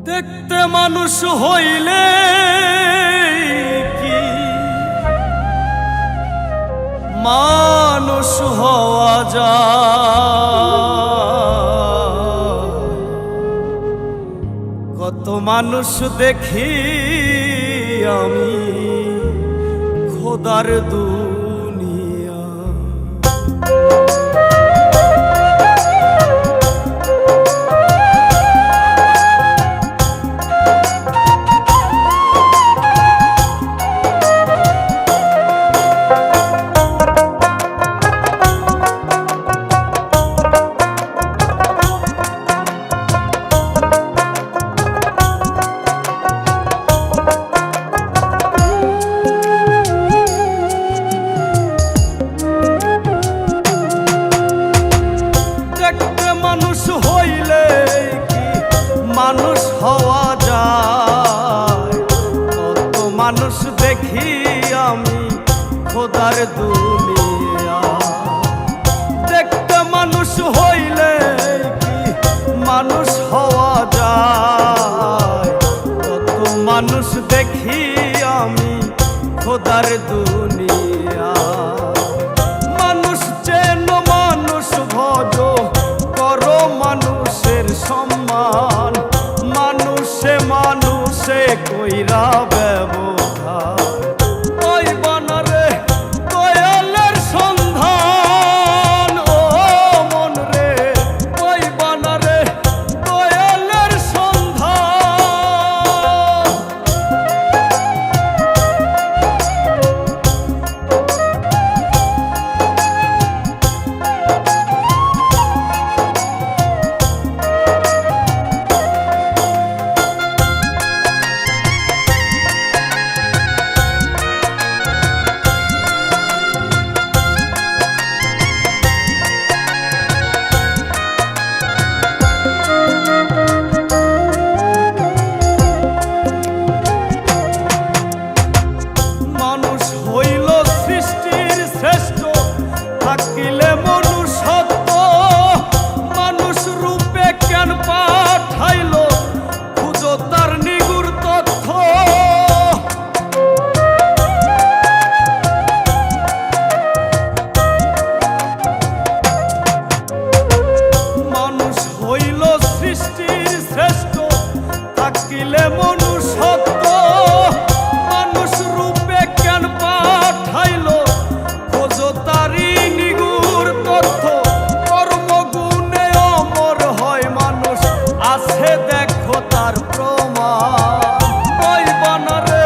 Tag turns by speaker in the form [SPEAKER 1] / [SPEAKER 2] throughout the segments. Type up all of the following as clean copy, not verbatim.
[SPEAKER 1] দেখতে মানুষ হইলে কি মানুষ হওয়া যায়? কত মানুষ দেখি আমি খোদার দুনিয়া। মানুষ হওয়া যায়? কত মানুষ দেখি আমি খোদার দুনিয়া। দেখতে মানুষ হইলে কি মানুষ হওয়া যায়? কত মানুষ দেখি আমি খোদার দুনিয়া। মানুষ চেন মানুষ ভজ করো মানুষের সম্মান, মানুষে মানুষে কইরা ব্যবহার। ওই বানারে দয়ালের সন্ধান, ও মন রে ওই বানারে দয়ালের সন্ধান। থাকিলে মনুষ্যত্ব মানুষ রূপে কেন পাঠাইল খুঁজো তার নিগুড় তথ্য। মানুষ হইল সৃষ্টির শ্রেষ্ঠ থাকিলে মনুষ্যত্ব মানুষ রূপে কেন পাঠাইল খোঁজো তারি তথ্য। কর্মগুণে অমর হয় মানুষ আছে দেখো তার প্রমাণ। ওই বানারে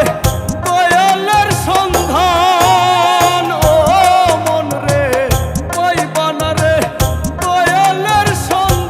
[SPEAKER 1] দয়ালের সন্ধান, ও মন রে ওই বানারে দয়ালের সন্ধান।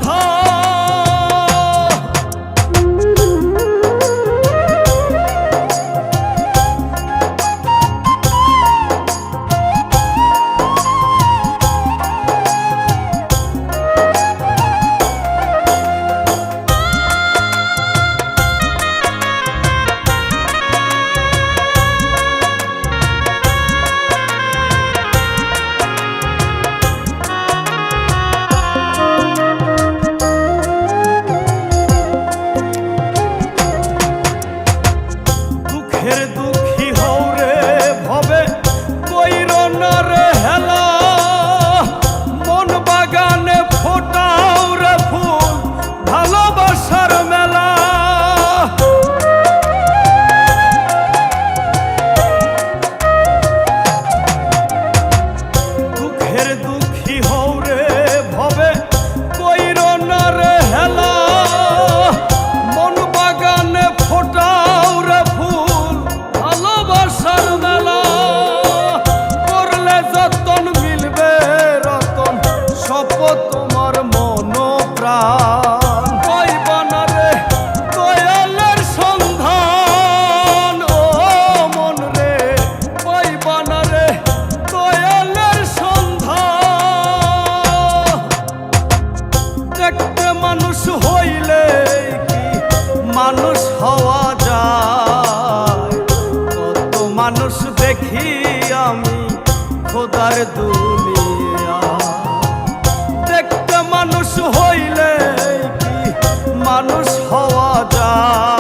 [SPEAKER 1] দুঃখী হও রে ভবে কইর না রে হেলা, মন বাগানে ফোটাও রে ফুল ভালোবাসার মেলা। দুঃখী হও রে ভবে কইর না রে হেলা, মন বাগানে ফোটাও রে ফুল ভালোবাসার মেলা। করলে যতন মিলবে রতন শপথ তোমার মন প্রাণ। ওই বানারে দয়ালের সন্ধান, ও মন রে ওই বানারে দয়ালের সন্ধান। দেখতে মানুষ হইলে কি মানুষ হওয়া যায়? কত মানুষ দেখি আমি খোদার দুনিয়া। দেখতে মানুষ হইলে কি মানুষ হওয়া পাওয়া যায়।